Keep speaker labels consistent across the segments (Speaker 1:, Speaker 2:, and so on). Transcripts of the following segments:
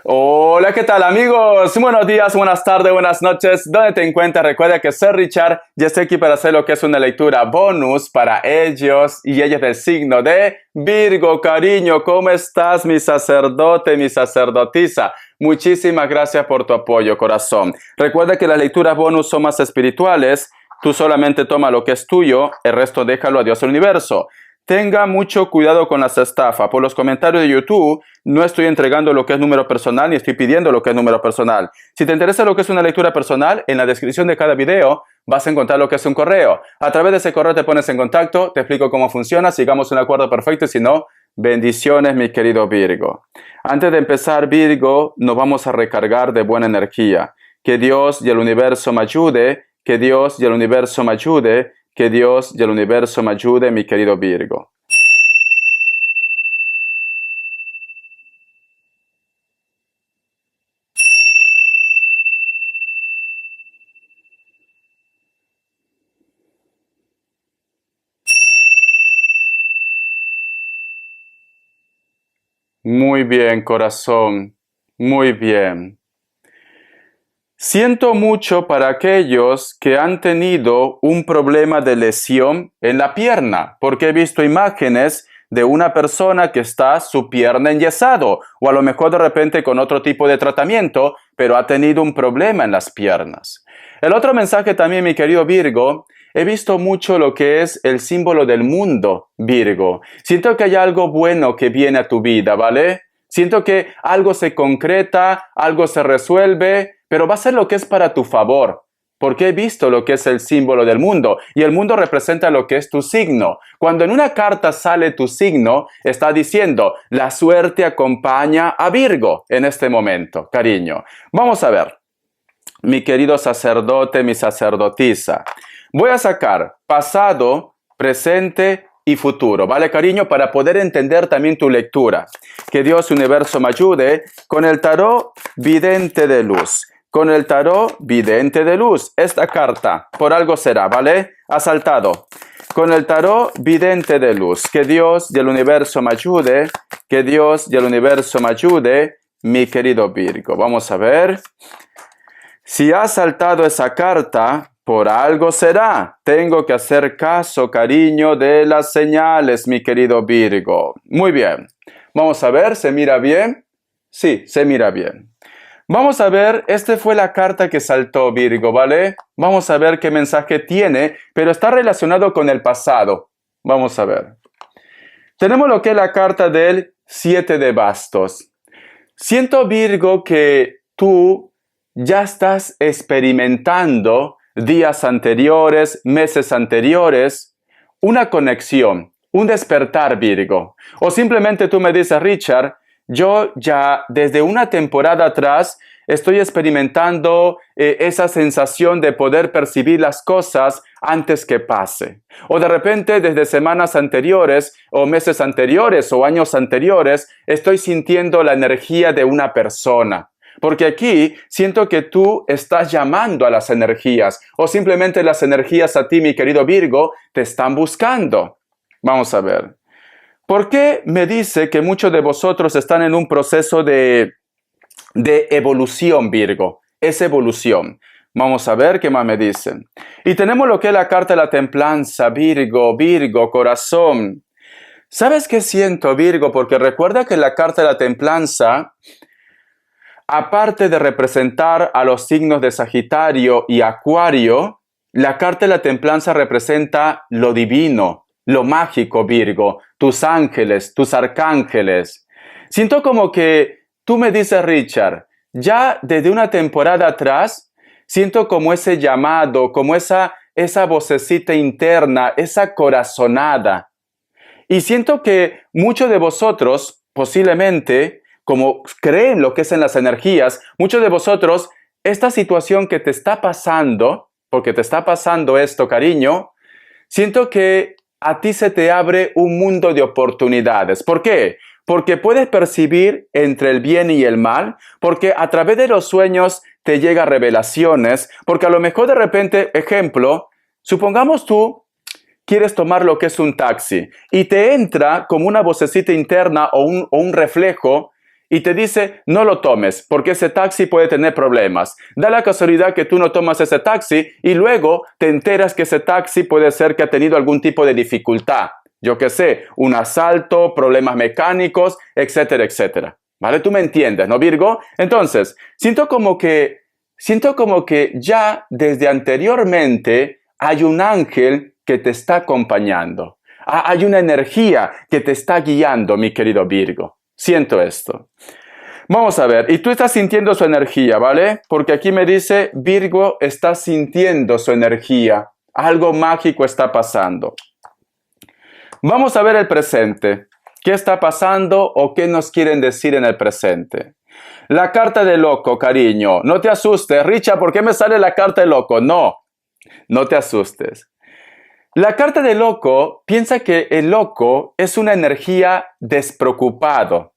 Speaker 1: Hola, ¿qué tal amigos? Buenos días, buenas tardes, buenas noches. ¿Dónde te encuentras? Recuerda que soy Richard y estoy aquí para hacer lo que es una lectura bonus para ellos y ellas del signo de Virgo. Cariño, ¿cómo estás, mi sacerdote, mi sacerdotisa? Muchísimas gracias por tu apoyo, corazón. Recuerda que las lecturas bonus son más espirituales. Tú solamente toma lo que es tuyo, el resto déjalo a Dios del universo. Tenga mucho cuidado con las estafas. Por los comentarios de YouTube, no estoy entregando lo que es número personal ni estoy pidiendo lo que es número personal. Si te interesa lo que es una lectura personal, en la descripción de cada video vas a encontrar lo que es un correo. A través de ese correo te pones en contacto, te explico cómo funciona, sigamos un acuerdo perfecto y si no, bendiciones, mi querido Virgo. Antes de empezar, Virgo, nos vamos a recargar de buena energía. Que Dios y el universo me ayude, que Dios y el universo me ayude. Que Dios y el universo me ayude, mi querido Virgo. Muy bien, corazón. Muy bien. Siento mucho para aquellos que han tenido un problema de lesión en la pierna, porque he visto imágenes de una persona que está su pierna enyesado, o a lo mejor de repente con otro tipo de tratamiento, pero ha tenido un problema en las piernas. El otro mensaje también, mi querido Virgo, he visto mucho lo que es el símbolo del mundo, Virgo. Siento que hay algo bueno que viene a tu vida, ¿vale? Siento que algo se concreta, algo se resuelve, pero va a ser lo que es para tu favor, porque he visto lo que es el símbolo del mundo, y el mundo representa lo que es tu signo. Cuando en una carta sale tu signo, está diciendo, la suerte acompaña a Virgo en este momento, cariño. Vamos a ver, mi querido sacerdote, mi sacerdotisa. Voy a sacar pasado, presente y futuro, ¿vale, cariño? Para poder entender también tu lectura. Que Dios universo me ayude con el tarot vidente de luz. Con el tarot vidente de luz. Esta carta, por algo será, ¿vale? Ha saltado. Con el tarot vidente de luz. Que Dios y el universo me ayude. Que Dios y el universo me ayude, mi querido Virgo. Vamos a ver. Si ha saltado esa carta, por algo será. Tengo que hacer caso, cariño, de las señales, mi querido Virgo. Muy bien. Vamos a ver, ¿se mira bien? Sí, se mira bien. Vamos a ver, esta fue la carta que saltó Virgo, ¿vale? Vamos a ver qué mensaje tiene, pero está relacionado con el pasado. Vamos a ver. Tenemos lo que es la carta del 7 de bastos. Siento, Virgo, que tú ya estás experimentando días anteriores, meses anteriores, una conexión, un despertar, Virgo. O simplemente tú me dices, Richard, yo ya desde una temporada atrás estoy experimentando esa sensación de poder percibir las cosas antes que pase. O de repente desde semanas anteriores o meses anteriores o años anteriores estoy sintiendo la energía de una persona. Porque aquí siento que tú estás llamando a las energías o simplemente las energías a ti, mi querido Virgo, te están buscando. Vamos a ver. ¿Por qué me dice que muchos de vosotros están en un proceso de evolución, Virgo? Es evolución. Vamos a ver qué más me dicen. Y tenemos lo que es la carta de la templanza, Virgo, Virgo, corazón. ¿Sabes qué siento, Virgo? Porque recuerda que la carta de la templanza, aparte de representar a los signos de Sagitario y Acuario, la carta de la templanza representa lo divino, lo mágico, Virgo, tus ángeles, tus arcángeles. Siento como que tú me dices, Richard, ya desde una temporada atrás, siento como ese llamado, como esa vocecita interna, esa corazonada. Y siento que muchos de vosotros, posiblemente, como creen lo que es en las energías, muchos de vosotros, esta situación que te está pasando, porque te está pasando esto, cariño, siento que a ti se te abre un mundo de oportunidades. ¿Por qué? Porque puedes percibir entre el bien y el mal, porque a través de los sueños te llegan revelaciones, porque a lo mejor de repente, ejemplo, supongamos tú quieres tomar lo que es un taxi y te entra como una vocecita interna o un reflejo y te dice, no lo tomes, porque ese taxi puede tener problemas. Da la casualidad que tú no tomas ese taxi y luego te enteras que ese taxi puede ser que ha tenido algún tipo de dificultad. Yo qué sé, un asalto, problemas mecánicos, etcétera, etcétera. ¿Vale? Tú me entiendes, ¿no, Virgo? Entonces, siento como que ya desde anteriormente hay un ángel que te está acompañando. Hay una energía que te está guiando, mi querido Virgo. Siento esto. Vamos a ver, y tú estás sintiendo su energía, ¿vale? Porque aquí me dice, Virgo está sintiendo su energía. Algo mágico está pasando. Vamos a ver el presente. ¿Qué está pasando o qué nos quieren decir en el presente? La carta de loco, cariño. No te asustes. Richard, ¿por qué me sale la carta de loco? No te asustes. La carta de loco piensa que el loco es una energía despreocupada,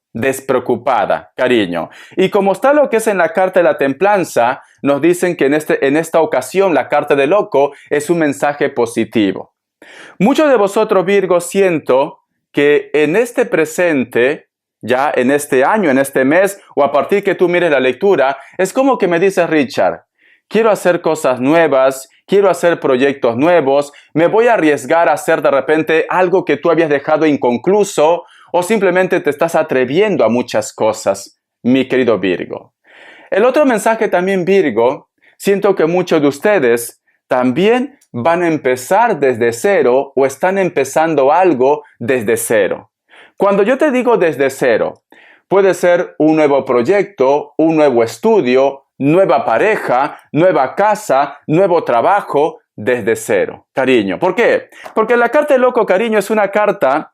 Speaker 1: cariño. Y como está lo que es en la carta de la templanza, nos dicen que en esta ocasión la carta de loco es un mensaje positivo. Muchos de vosotros, Virgo, siento que en este presente, ya en este año, en este mes, o a partir que tú mires la lectura, es como que me dices, Richard, quiero hacer cosas nuevas, quiero hacer proyectos nuevos, me voy a arriesgar a hacer de repente algo que tú habías dejado inconcluso, o simplemente te estás atreviendo a muchas cosas, mi querido Virgo. El otro mensaje también, Virgo, siento que muchos de ustedes también van a empezar desde cero o están empezando algo desde cero. Cuando yo te digo desde cero, puede ser un nuevo proyecto, un nuevo estudio, nueva pareja, nueva casa, nuevo trabajo, desde cero, cariño. ¿Por qué? Porque la carta del loco, cariño, es una carta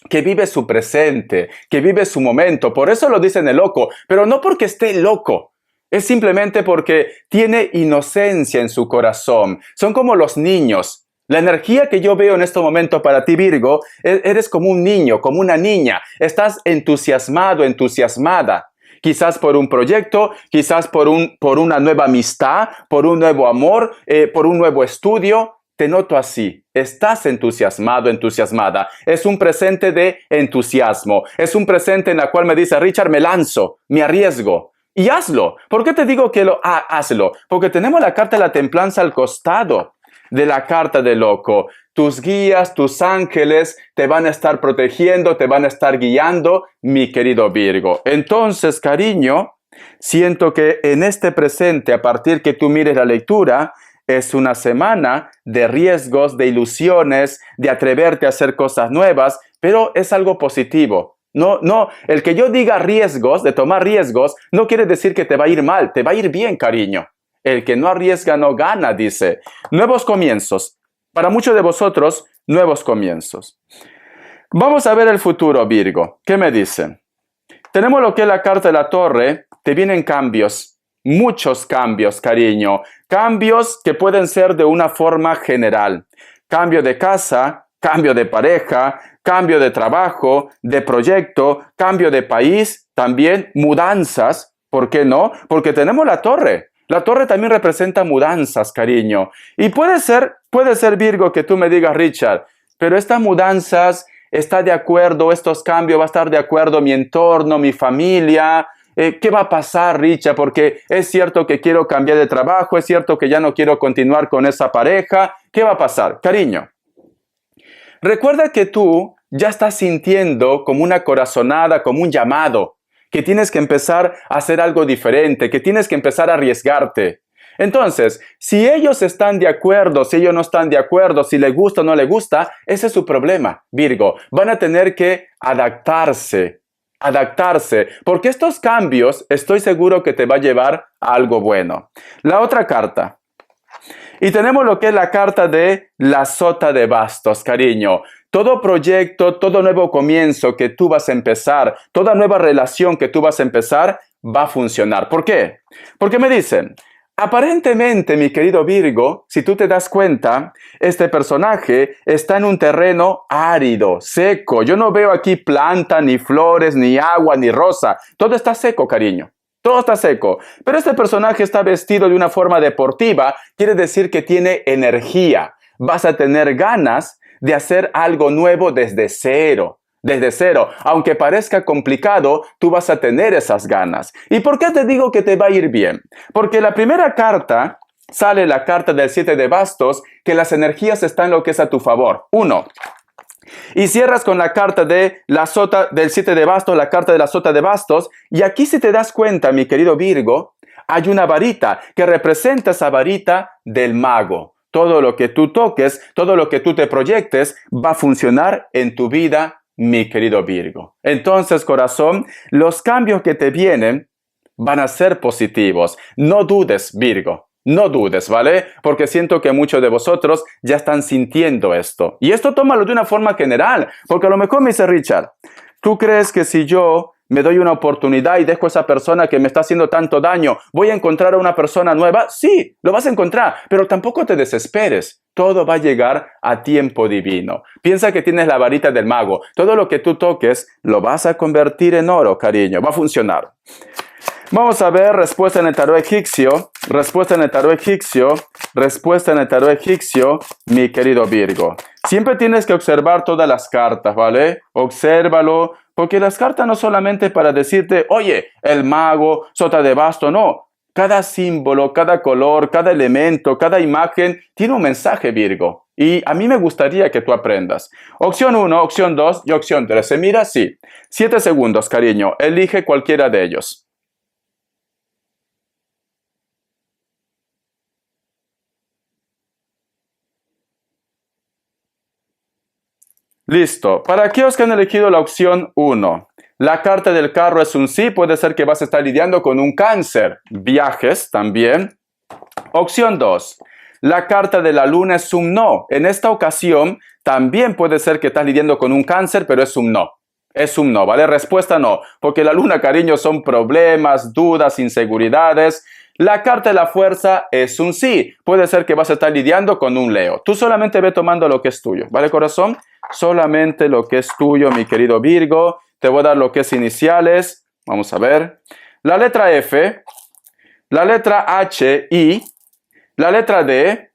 Speaker 1: que vive su presente, que vive su momento. Por eso lo dicen el loco, pero no porque esté loco. Es simplemente porque tiene inocencia en su corazón. Son como los niños. La energía que yo veo en este momento para ti, Virgo, eres como un niño, como una niña. Estás entusiasmado, entusiasmada. Quizás por un proyecto, quizás por una nueva amistad, por un nuevo amor, por un nuevo estudio. Te noto así. Estás entusiasmado, entusiasmada. Es un presente de entusiasmo. Es un presente en el cual me dice, Richard, me lanzo, me arriesgo. Y hazlo. ¿Por qué te digo que hazlo? Porque tenemos la carta de la templanza al costado de la carta del loco. Tus guías, tus ángeles te van a estar protegiendo, te van a estar guiando, mi querido Virgo. Entonces, cariño, siento que en este presente, a partir que tú mires la lectura, es una semana de riesgos, de ilusiones, de atreverte a hacer cosas nuevas, pero es algo positivo. No, el que yo diga riesgos, de tomar riesgos, no quiere decir que te va a ir mal, te va a ir bien, cariño. El que no arriesga no gana, dice. Nuevos comienzos. Para muchos de vosotros, nuevos comienzos. Vamos a ver el futuro, Virgo. ¿Qué me dicen? Tenemos lo que es la carta de la torre. Te vienen cambios. Muchos cambios, cariño. Cambios que pueden ser de una forma general. Cambio de casa, cambio de pareja, cambio de trabajo, de proyecto, cambio de país, también mudanzas. ¿Por qué no? Porque tenemos la torre. La torre también representa mudanzas, cariño. Y puede ser, Virgo, que tú me digas, Richard, pero estas mudanzas, ¿está de acuerdo, estos cambios, va a estar de acuerdo mi entorno, mi familia? ¿Qué va a pasar, Richard? Porque es cierto que quiero cambiar de trabajo, es cierto que ya no quiero continuar con esa pareja. ¿Qué va a pasar? Cariño, recuerda que tú ya estás sintiendo como una corazonada, como un llamado, que tienes que empezar a hacer algo diferente, que tienes que empezar a arriesgarte. Entonces, si ellos están de acuerdo, si ellos no están de acuerdo, si les gusta o no les gusta, ese es su problema, Virgo. Van a tener que adaptarse, porque estos cambios estoy seguro que te va a llevar a algo bueno. La otra carta. Y tenemos lo que es la carta de la sota de bastos, cariño. Todo proyecto, todo nuevo comienzo que tú vas a empezar, toda nueva relación que tú vas a empezar, va a funcionar. ¿Por qué? Porque me dicen, aparentemente, mi querido Virgo, si tú te das cuenta, este personaje está en un terreno árido, seco. Yo no veo aquí planta, ni flores, ni agua, ni rosa. Todo está seco, cariño. Todo está seco. Pero este personaje está vestido de una forma deportiva. Quiere decir que tiene energía. Vas a tener ganas de hacer algo nuevo desde cero. desde cero. Aunque parezca complicado, tú vas a tener esas ganas. ¿Y por qué te digo que te va a ir bien? Porque la primera carta, sale la carta del 7 de bastos, que las energías están lo que es a tu favor. 1. Y cierras con la carta de la sota del 7 de bastos, la carta de la sota de bastos. Y aquí si te das cuenta, mi querido Virgo, hay una varita que representa esa varita del mago. Todo lo que tú toques, todo lo que tú te proyectes, va a funcionar en tu vida, mi querido Virgo. Entonces, corazón, los cambios que te vienen van a ser positivos. No dudes, Virgo. No dudes, ¿vale? Porque siento que muchos de vosotros ya están sintiendo esto. Y esto tómalo de una forma general, porque a lo mejor me dice Richard, ¿tú crees que si yo me doy una oportunidad y dejo a esa persona que me está haciendo tanto daño, voy a encontrar a una persona nueva? Sí, lo vas a encontrar, pero tampoco te desesperes. Todo va a llegar a tiempo divino. Piensa que tienes la varita del mago. Todo lo que tú toques lo vas a convertir en oro, cariño. Va a funcionar. Vamos a ver respuesta en el tarot egipcio, respuesta en el tarot egipcio, respuesta en el tarot egipcio, mi querido Virgo. Siempre tienes que observar todas las cartas, ¿vale? Obsérvalo, porque las cartas no solamente para decirte, oye, el mago, sota de basto, no. Cada símbolo, cada color, cada elemento, cada imagen tiene un mensaje, Virgo. Y a mí me gustaría que tú aprendas. Opción 1, opción 2 y opción 3. ¿Se mira? Sí. 7 segundos, cariño. Elige cualquiera de ellos. Listo. Para aquellos que han elegido la opción 1, la carta del carro es un sí, puede ser que vas a estar lidiando con un cáncer. Viajes también. Opción 2, la carta de la luna es un no. En esta ocasión también puede ser que estás lidiando con un cáncer, pero es un no. Es un no, ¿vale? Respuesta no, porque la luna, cariño, son problemas, dudas, inseguridades. La carta de la fuerza es un sí. Puede ser que vas a estar lidiando con un Leo. Tú solamente ve tomando lo que es tuyo, ¿vale, corazón? Solamente lo que es tuyo, mi querido Virgo. Te voy a dar lo que es iniciales. Vamos a ver. La letra F, la letra H, I, la letra D,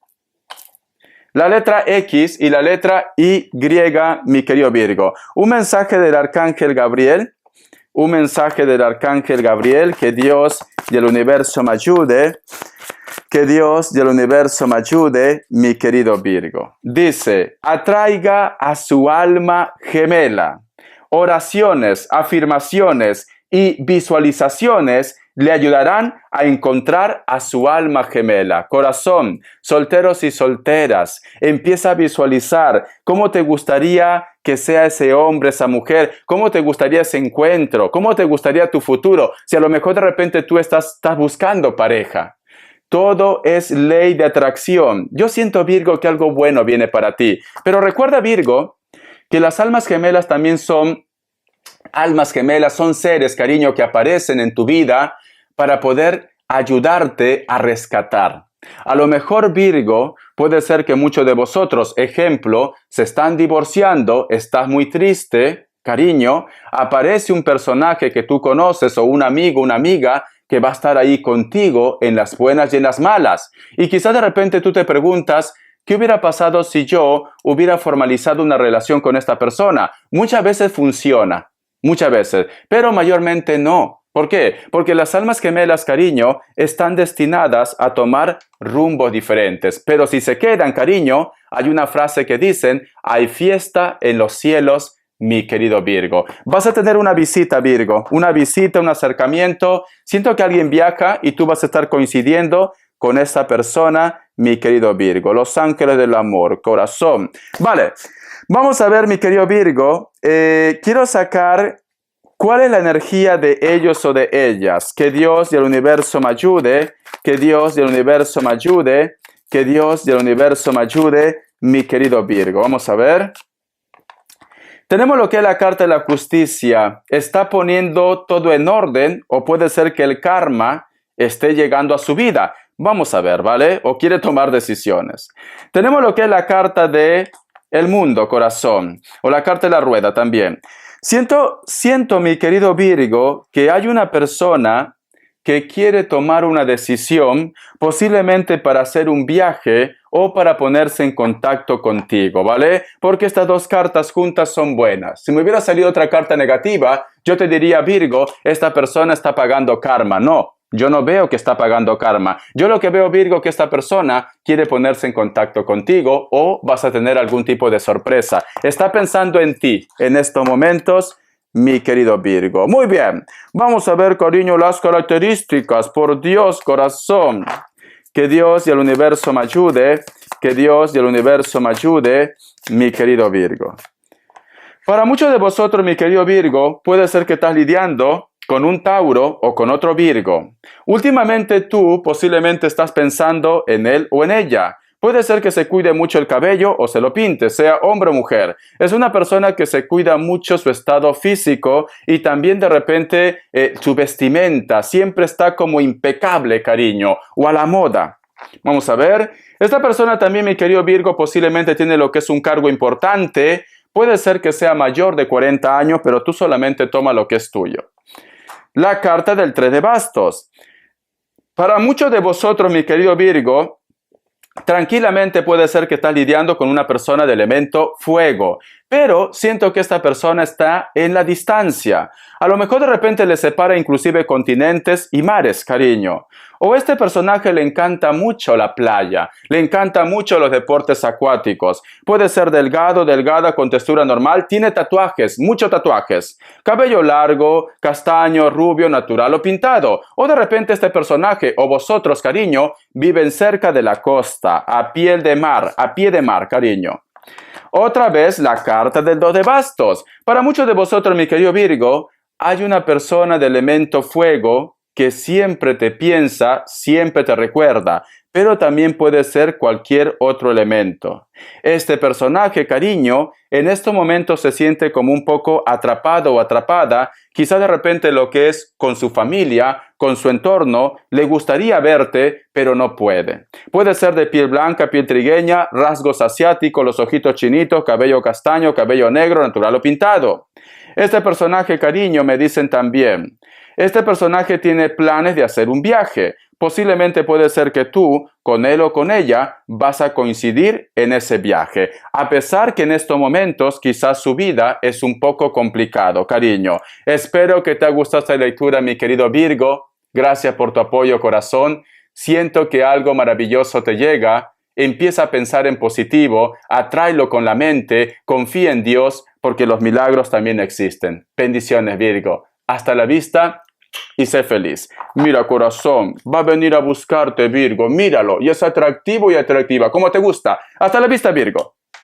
Speaker 1: la letra X y la letra Y, mi querido Virgo. Un mensaje del Arcángel Gabriel. Un mensaje del Arcángel Gabriel. Que Dios y el universo me ayude. Que Dios y el universo me ayude, mi querido Virgo. Dice, atraiga a su alma gemela. Oraciones, afirmaciones y visualizaciones le ayudarán a encontrar a su alma gemela. Corazón, solteros y solteras, empieza a visualizar cómo te gustaría que sea ese hombre, esa mujer, cómo te gustaría ese encuentro, cómo te gustaría tu futuro, si a lo mejor de repente tú estás buscando pareja. Todo es ley de atracción. Yo siento, Virgo, que algo bueno viene para ti. Pero recuerda, Virgo, que las almas gemelas también son almas gemelas, son seres, cariño, que aparecen en tu vida para poder ayudarte a rescatar. A lo mejor, Virgo, puede ser que muchos de vosotros, ejemplo, se están divorciando, estás muy triste, cariño, aparece un personaje que tú conoces o un amigo, una amiga, que va a estar ahí contigo en las buenas y en las malas. Y quizás de repente tú te preguntas, ¿qué hubiera pasado si yo hubiera formalizado una relación con esta persona? Muchas veces funciona, muchas veces, pero mayormente no. ¿Por qué? Porque las almas gemelas, cariño, están destinadas a tomar rumbos diferentes. Pero si se quedan, cariño, hay una frase que dicen, hay fiesta en los cielos, mi querido Virgo. Vas a tener una visita, Virgo, una visita, un acercamiento. Siento que alguien viaja y tú vas a estar coincidiendo con esa persona, mi querido Virgo. Los ángeles del amor, corazón. Vale, vamos a ver, mi querido Virgo. Quiero sacar cuál es la energía de ellos o de ellas. Que Dios y el universo me ayude. Que Dios y el universo me ayude. Que Dios y el universo me ayude, mi querido Virgo. Vamos a ver. Tenemos lo que es la carta de la justicia. Está poniendo todo en orden o puede ser que el karma esté llegando a su vida. Vamos a ver, ¿vale? O quiere tomar decisiones. Tenemos lo que es la carta de el mundo, corazón. O la carta de la rueda también. Siento, mi querido Virgo, que hay una persona que quiere tomar una decisión, posiblemente para hacer un viaje o para ponerse en contacto contigo, ¿vale? Porque estas dos cartas juntas son buenas. Si me hubiera salido otra carta negativa, yo te diría, Virgo, esta persona está pagando karma. No, yo no veo que está pagando karma. Yo lo que veo, Virgo, que esta persona quiere ponerse en contacto contigo o vas a tener algún tipo de sorpresa. Está pensando en ti en estos momentos, mi querido Virgo. Muy bien, vamos a ver, cariño, las características. Por Dios, corazón, que Dios y el universo me ayude, que Dios y el universo me ayude, mi querido Virgo. Para muchos de vosotros, mi querido Virgo, puede ser que estás lidiando con un Tauro o con otro Virgo. Últimamente tú posiblemente estás pensando en él o en ella. Puede ser que se cuide mucho el cabello o se lo pinte, sea hombre o mujer. Es una persona que se cuida mucho su estado físico y también de repente su vestimenta siempre está como impecable, cariño, o a la moda. Vamos a ver. Esta persona también, mi querido Virgo, posiblemente tiene lo que es un cargo importante. Puede ser que sea mayor de 40 años, pero tú solamente toma lo que es tuyo. La carta del 3 de bastos. Para muchos de vosotros, mi querido Virgo, tranquilamente puede ser que estás lidiando con una persona de elemento fuego, pero siento que esta persona está en la distancia. A lo mejor de repente le separa inclusive continentes y mares, cariño. O este personaje le encanta mucho la playa, le encanta mucho los deportes acuáticos. Puede ser delgado, delgada, con textura normal, tiene tatuajes, muchos tatuajes. Cabello largo, castaño, rubio, natural o pintado. O de repente este personaje o vosotros, cariño, viven cerca de la costa, a pie de mar, cariño. Otra vez la carta del 2 de bastos. Para muchos de vosotros, mi querido Virgo, hay una persona de elemento fuego que siempre te piensa, siempre te recuerda, pero también puede ser cualquier otro elemento. Este personaje, cariño, en estos momentos se siente como un poco atrapado o atrapada, quizá de repente lo que es con su familia, con su entorno, le gustaría verte, pero no puede. Puede ser de piel blanca, piel trigueña, rasgos asiáticos, los ojitos chinitos, cabello castaño, cabello negro, natural o pintado. Este personaje, cariño, me dicen también, este personaje tiene planes de hacer un viaje. Posiblemente puede ser que tú, con él o con ella, vas a coincidir en ese viaje. A pesar que en estos momentos quizás su vida es un poco complicado, cariño. Espero que te haya gustado esta lectura, mi querido Virgo. Gracias por tu apoyo, corazón. Siento que algo maravilloso te llega. Empieza a pensar en positivo, atráelo con la mente, confía en Dios, porque los milagros también existen. Bendiciones, Virgo. Hasta la vista y sé feliz. Mira, corazón, va a venir a buscarte, Virgo. Míralo, y es atractivo y atractiva. ¿Cómo te gusta? Hasta la vista, Virgo.